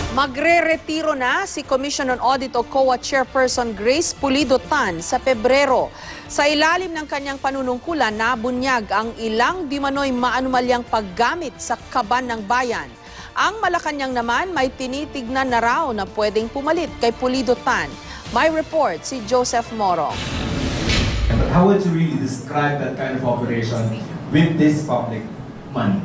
Magre-retiro na si Commission on Audit o COA Chairperson Grace Pulido Tan sa Pebrero. Sa ilalim ng kanyang panunungkulan, nabunyag ang ilang di manoy maanumalyang paggamit sa kaban ng bayan. Ang Malacanang naman may tinitignan na raw na pwedeng pumalit kay Pulido Tan. May report si Joseph Moro. How would you really describe that kind of operation with this public money?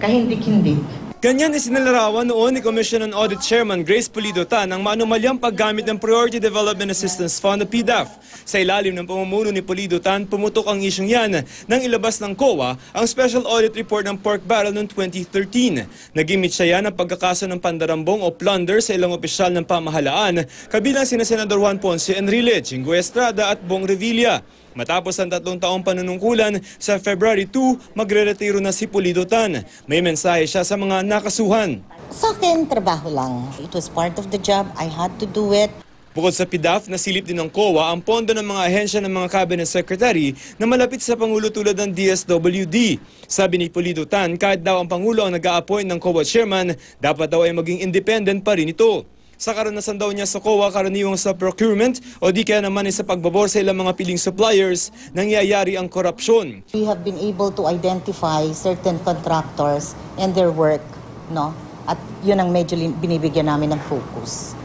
Kahindik-hindik. Ganyan isinalarawan noon ni Commission on Audit Chairman Grace Pulido Tan ang maanumalyang paggamit ng Priority Development Assistance Fund o PDAF. Sa ilalim ng pamumuno ni Pulido Tan, pumutok ang isyong yan nang ilabas ng COA ang Special Audit Report ng Pork Barrel noong 2013. Nagimit siya yan ng pagkakaso ng pandarambong o plunder sa ilang opisyal ng pamahalaan, kabilang sina Senador Juan Ponce Enrile, Chingo Estrada at Bong Revilla. Matapos ang 3 taong panunungkulan, sa February 2, magre-retiro na si Pulido Tan. May mensahe siya sa mga nakasuhan. Sa akin, trabaho lang. It was part of the job. I had to do it. Bukod sa PDAF, nasilip din ng COA ang pondo ng mga ahensya ng mga cabinet secretary na malapit sa Pangulo tulad ng DSWD. Sabi ni Pulido Tan, kahit daw ang Pangulo ang nag-a-appoint ng COA chairman, dapat daw ay maging independent pa rin ito. Sa karanasan daw niya sa COA, karaniwang sa procurement o di kaya naman ay sa pagbabor sa ilang mga piling suppliers, nangyayari ang korupsyon. We have been able to identify certain contractors and their work, no? At yun ang medyo binibigyan namin ng focus.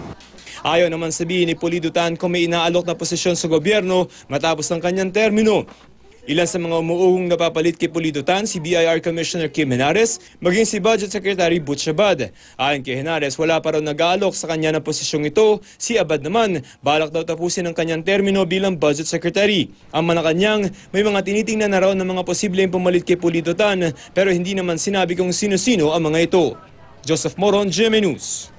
Ayaw naman sabihin ni Pulido Tan kung may inaalok na posisyon sa gobyerno matapos ng kanyang termino. Ilan sa mga umuugong napapalit kay Pulido Tan, si BIR Commissioner Kim Henares, maging si Budget Secretary Butch Abad. Ayon kay Henares, wala pa raw nag-aalok sa kanya ng posisyong ito. Si Abad naman, balak daw tapusin ang kanyang termino bilang Budget Secretary. Ang Malacanang, may mga tinitingnan na raw ng mga posibleng pumalit kay Pulido Tan, pero hindi naman sinabi kung sino-sino ang mga ito. Joseph Moron, GMA News.